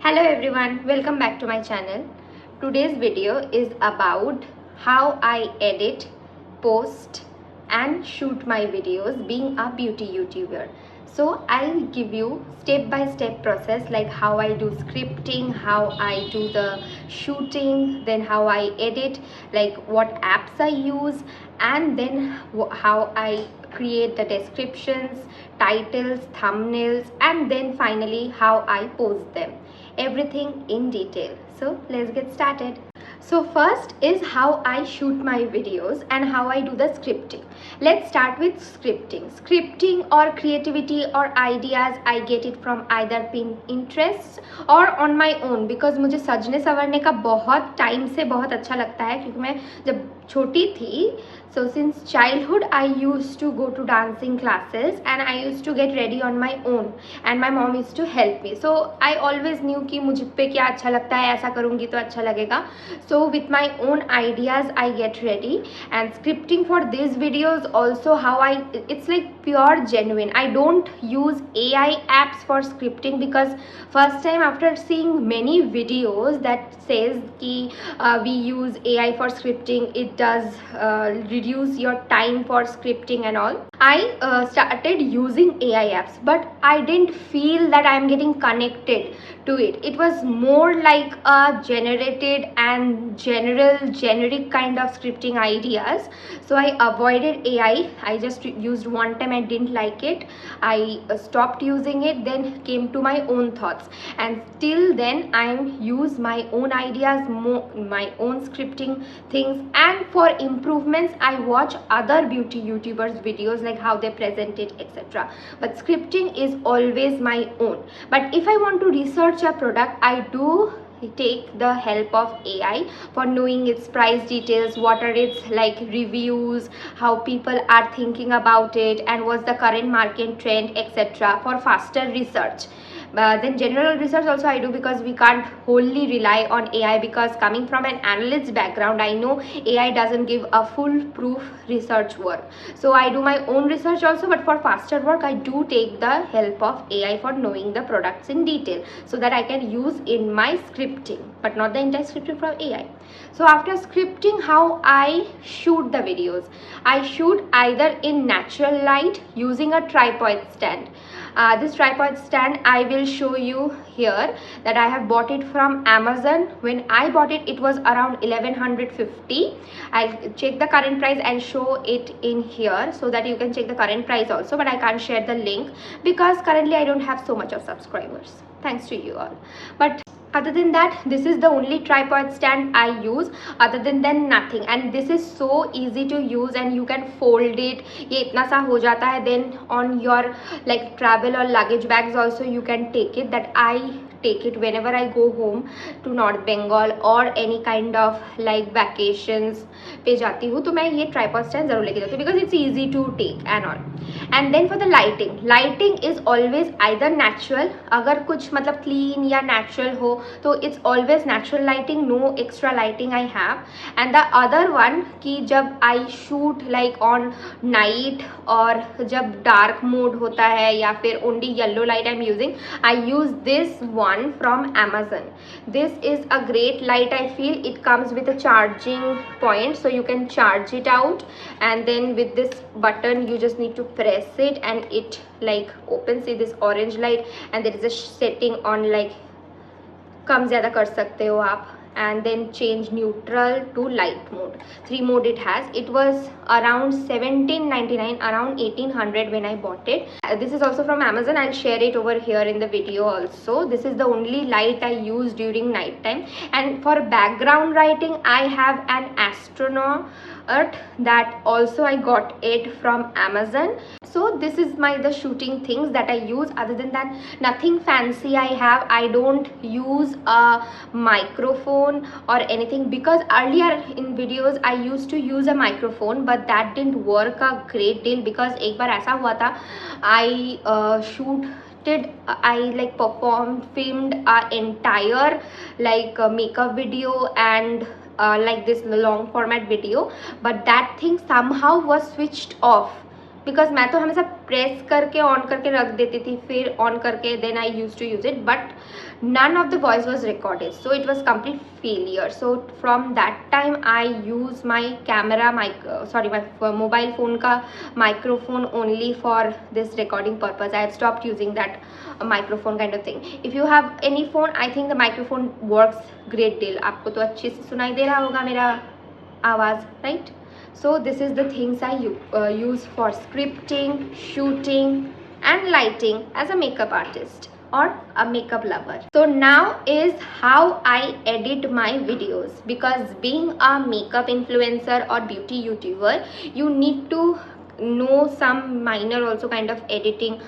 Hello everyone, welcome back to my channel. Today's video is about how I edit, post and shoot my videos being a beauty YouTuber. So I'll give you step-by-step process like how I do scripting, how I do the shooting, then how I edit, like what apps I use, and then how I create the descriptions, titles, thumbnails, and then finally how I post them. Everything in detail. So let's get started. So first is how I shoot my videos and how I do the scripting. Let's start with scripting. Scripting or creativity or ideas, I get it from either Pinterest or on my own, because मुझे सजने संवरने का बहुत time से बहुत अच्छा लगता है, क्योंकि मैं जब छोटी थी, so since childhood I used to go to dancing classes and I used to get ready on my own and my mom used to help me. So I always knew कि मुझ पे क्या अच्छा लगता है, ऐसा करूँगी तो अच्छा लगेगा. So with my own ideas I get ready, and scripting for these videos also how it's like pure genuine. I don't use AI apps for scripting, because first time after seeing many videos that says कि we use AI for scripting, it does reduce your time for scripting and all. I started using AI apps, but I didn't feel that I am getting connected to it. It was more like a generated and generic kind of scripting ideas. So I avoided AI. I just used one time. I didn't like it. I stopped using it, then came to my own thoughts, and till then I use my own ideas, my own scripting things, and for improvements I watch other beauty YouTubers videos like how they present it, etc. But scripting is always my own. But if I want to research a product, I do take the help of AI for knowing its price details, what are its like reviews, how people are thinking about it, and what's the current market trend, etc. for faster research. Then general research also I do, because we can't wholly rely on AI, because coming from an analyst background I know AI doesn't give a foolproof research work. So I do my own research also, but for faster work I do take the help of AI for knowing the products in detail, so that I can use in my scripting, but not the entire scripting from AI. So after scripting, how I shoot the videos, I shoot either in natural light using a tripod stand. This tripod stand I will show you here, that I have bought it from Amazon. When I bought it, it was around 1150. I'll check the current price and show it in here so that you can check the current price also, but I can't share the link because currently I don't have so much of subscribers, thanks to you all. But other than that, this is the only tripod stand I use. Other than that, nothing. And this is so easy to use, and you can fold it. ये इतना सा हो जाता है. Then on your like travel or luggage bags also you can take it. That I take it whenever I go home to North Bengal or any kind of like vacations पे जाती हूँ, तो मैं ये tripod stand ज़रूर लेके जाती हूँ, because it's easy to take and all. And then for the lighting is always either natural, अगर कुछ मतलब clean या natural हो तो it's always natural lighting, no extra lighting I have. And the other one कि जब I shoot like on night और जब dark mode होता है या फिर only yellow light I'm using, I use this one from Amazon. This is a great light. I feel it comes with a charging point, so you can charge it out, and then with this button you just need to press it and it like opens. See this orange light, and there is a setting on like कम ज़्यादा कर सकते हो आप, and then change neutral to light mode. 3 mode it has. It was around 1799, around 1800 when I bought it. This is also from Amazon. I'll share it over here in the video also. This is the only light I use during night time. And for background lighting I have an astronaut that also I got it from Amazon. So this is the shooting things that I use. Other than that, nothing fancy I have. I don't use a microphone or anything, because earlier in videos I used to use a microphone, but that didn't work a great deal, because एक बार ऐसा हुआ था, I filmed a entire like makeup video and like this long format video, but that thing somehow was switched off because मैं तो हमेशा press करके on करके रख देती थी, फिर ऑन करके then I use to use it, but none of the voice was recorded, so it was complete failure. So from that time I use my camera my mobile phone ka microphone only for this recording purpose. I have stopped using that microphone kind of thing. If you have any phone, I think the microphone works great deal. आपको तो अच्छे से सुनाई दे रहा होगा मेरा आवाज़, right? So this is the things I use for scripting, shooting and lighting as a makeup artist or a makeup lover. So now is how I edit my videos, because being a makeup influencer or beauty YouTuber, you need to know some minor also kind of editing,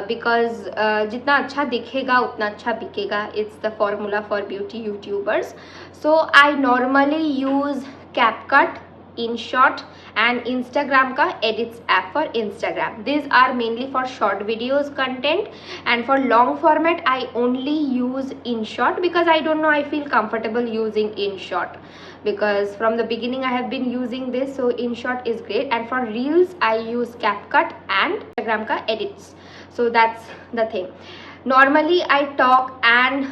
because जितना अच्छा दिखेगा उतना अच्छा बिकेगा. It's the formula for beauty YouTubers. So I normally use CapCut, InShot and Instagram का edits app for Instagram. These are mainly for short videos content, and for long format I only use InShot because I don't know, I feel comfortable using InShot because from the beginning I have been using this, so InShot is great. And for reels I use CapCut and Instagram ka edits. So that's the thing. Normally I talk and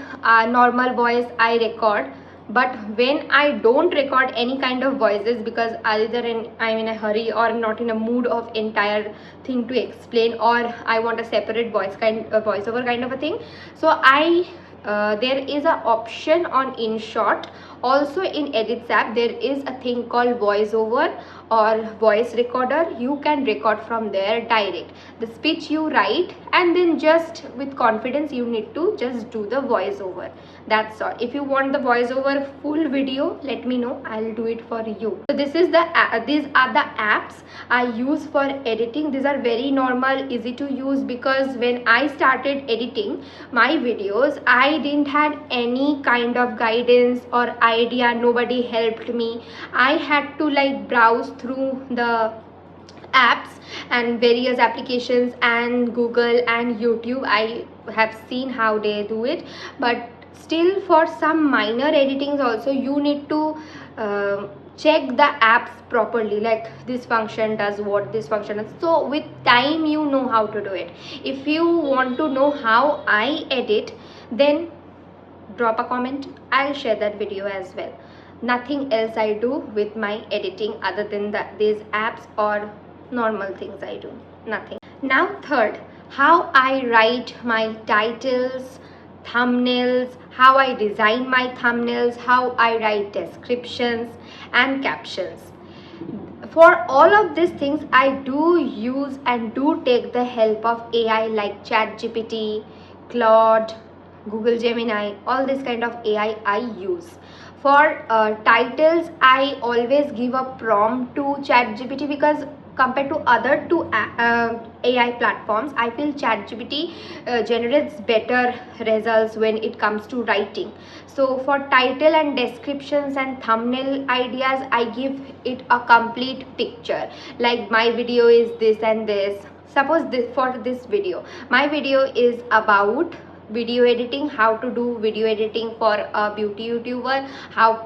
normal voice I record, but when I don't record any kind of voices because either I'm in a hurry or not in a mood of entire thing to explain, or I want a separate voiceover kind of a thing, so there is a option on InShot. Also in Edits app there is a thing called voiceover or voice recorder. You can record from there direct the speech you write, and then just with confidence you need to just do the voiceover. That's all. If you want the voiceover full video, let me know, I'll do it for you. So this is these are the apps I use for editing. These are very normal, easy to use, because when I started editing my videos I didn't had any kind of guidance or idea. Nobody helped me. I had to like browse through the apps and various applications and Google and YouTube. I have seen how they do it, but still for some minor editings also you need to check the apps properly, like this function does what, this function does. So with time you know how to do it. If you want to know how I edit, then drop a comment, I'll share that video as well. Nothing else I do with my editing other than these apps or normal things I do, nothing. Now third, how I write my titles, thumbnails, how I design my thumbnails, how I write descriptions and captions. For all of these things I do use and do take the help of AI like ChatGPT, Claude, Google Gemini, all this kind of AI I use. For titles I always give a prompt to ChatGPT, because compared to other two AI platforms, I feel ChatGPT generates better results when it comes to writing. So for title and descriptions and thumbnail ideas, I give it a complete picture, like my video is this and this. Suppose this, for this video, my video is about video editing, how to do video editing for a beauty YouTuber, how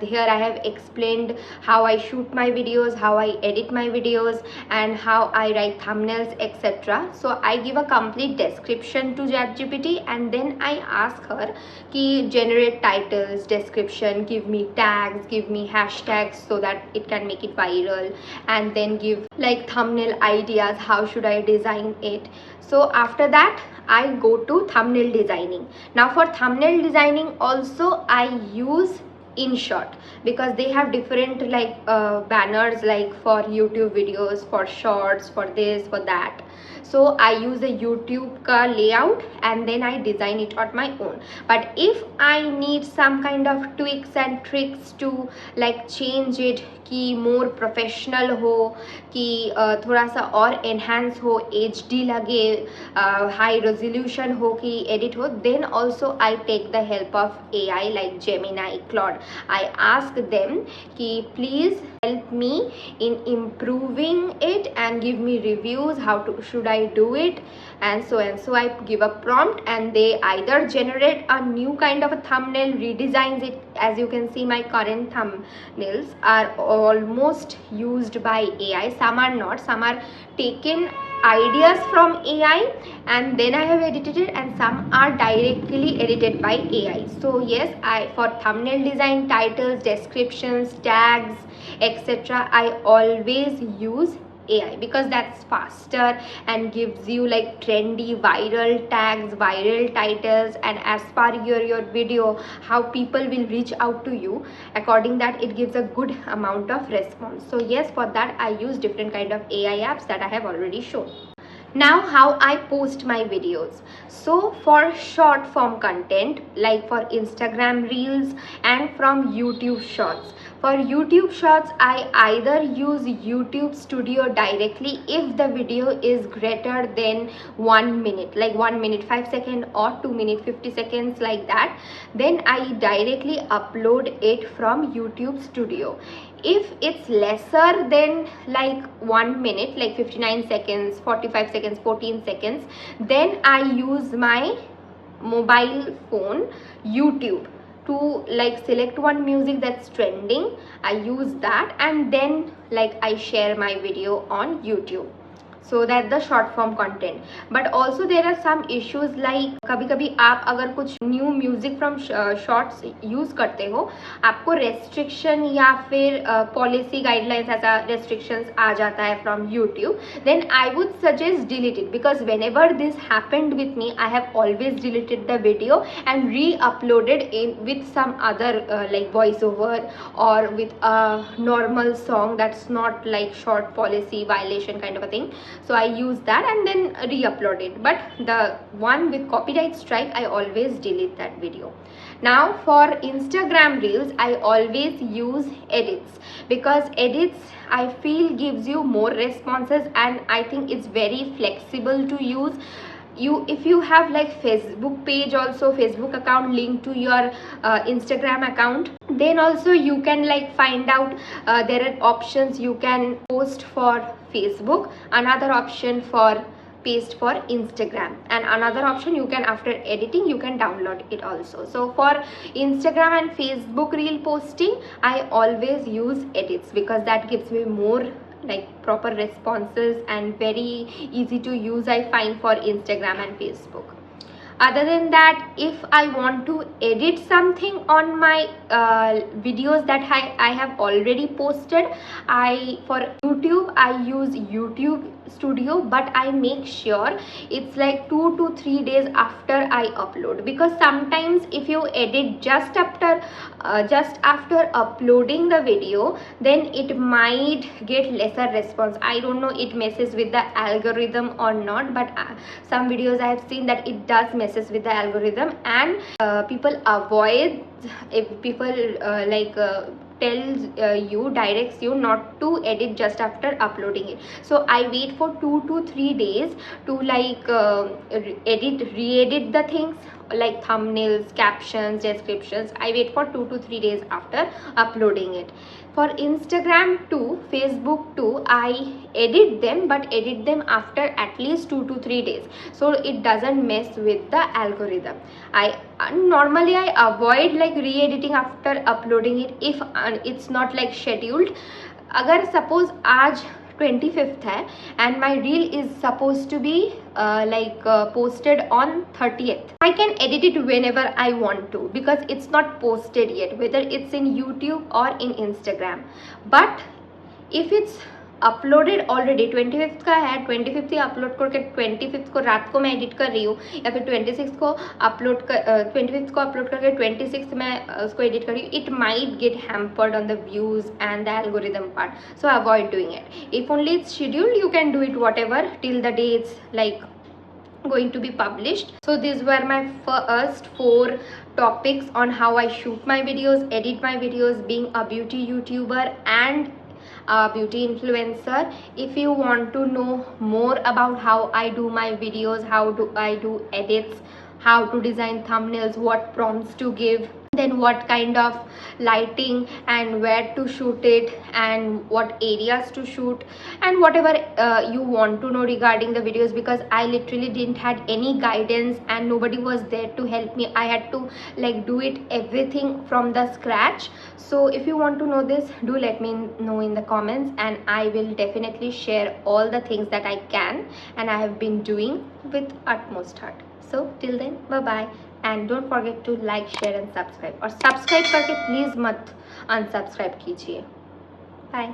here I have explained how I shoot my videos, how I edit my videos, and how I write thumbnails, etc. So I give a complete description to ChatGPT, and then I ask her ki generate titles, description, give me tags, give me hashtags so that it can make it viral, and then give like thumbnail ideas, how should I design it. So after that I go to thumbnail designing. Now for thumbnail designing also I use InShot, because they have different like banners, like for YouTube videos, for shorts, for this, for that. So I use the YouTube ka layout and then I design it on my own. But if I need some kind of tweaks and tricks to like change it कि more professional हो, कि थोड़ा सा और enhance हो, HD लगे, high resolution हो, कि edit हो, then also I take the help of AI like Gemini, Claude. I ask them कि please help me in improving it and give me reviews, how should I do it, and so I give a prompt, and they either generate a new kind of a thumbnail, redesigns it. As you can see, my current thumbnails are almost used by AI. Some are not, some are taken ideas from AI and then I have edited it, and some are directly edited by AI. So yes, for thumbnail design, titles, descriptions, tags, etc., I always use AI because that's faster and gives you like trendy viral tags, viral titles, and as per your video, how people will reach out to you, according that it gives a good amount of response. So yes, for that I use different kind of AI apps that I have already shown. Now how I post my videos. So for short form content like for Instagram reels and from YouTube shorts, for YouTube shorts I either use YouTube Studio directly if the video is greater than 1 minute, like 1 minute 5 seconds or 2 minute 50 seconds, like that, then I directly upload it from YouTube Studio. If it's lesser than like 1 minute, like 59 seconds, 45 seconds, 14 seconds, then I use my mobile phone YouTube to like select one music that's trending. I use that and then like I share my video on YouTube. So that the short form content. But also there are some issues like कभी कभी आप अगर कुछ new music from shorts use करते हो, आपको restriction या फिर पॉलिसी गाइडलाइंस ऐसा रेस्ट्रिक्शंस आ जाता है from YouTube, then I would suggest delete it, because whenever this happened with me I have always deleted the video and reuploaded in with some other like voiceover or with a normal song that's not like short policy violation kind of a thing. So I use that and then re-upload it, but the one with copyright strike I always delete that video. Now for Instagram reels I always use edits, because edits I feel gives you more responses and I think it's very flexible to use. If you have like Facebook page, also Facebook account linked to your Instagram account, then also you can like find out there are options you can post for Facebook, another option for paste for Instagram, and another option you can, after editing, you can download it also. So for Instagram and Facebook reel posting I always use edits because that gives me more like proper responses and very easy to use I find for Instagram and Facebook. Other than that, if I want to edit something on my videos that I have already posted, for YouTube I use YouTube Studio, but I make sure it's like 2 to 3 days after I upload, because sometimes if you edit just after uploading the video, then it might get lesser response. I don't know it messes with the algorithm or not, but some videos I have seen that it does messes with the algorithm, and people avoid, if people directs you not to edit just after uploading it. So I wait for 2 to 3 days to like re-edit the things like thumbnails, captions, descriptions. I wait for 2 to 3 days after uploading it. For Instagram too, Facebook too, I edit them, but edit them after at least 2 to 3 days, so it doesn't mess with the algorithm. Normally I avoid like re-editing after uploading it if it's not like scheduled. अगर suppose आज 25th है and my reel is supposed to be posted on 30th, I can edit it whenever I want to, because it's not posted yet, whether it's in YouTube or in Instagram. But if it's uploaded already 25th का है, 25th ही upload करके 25th को रात को मैं edit कर रही हूँ, या फिर 26th को अपलोड कर 25th को अपलोड करके 26th मैं उसको एडिट कर रही हूँ, it might get hampered on the views and the algorithm part. So avoid doing it. If only it's scheduled you can do it whatever till the day it's like going to be published. So these were my first 4 topics on how I shoot my videos, edit my videos, being a beauty YouTuber and a beauty influencer. If you want to know more about how I do my videos, how do I do edits, how to design thumbnails, what prompts to give, then what kind of lighting and where to shoot it and what areas to shoot and whatever you want to know regarding the videos, because I literally didn't had any guidance and nobody was there to help me. I had to like do it everything from the scratch. So if you want to know this, do let me know in the comments, and I will definitely share all the things that I can and I have been doing with utmost heart. So till then, bye bye, and don't forget to like, share and subscribe, और subscribe करके please मत unsubscribe कीजिए. Bye.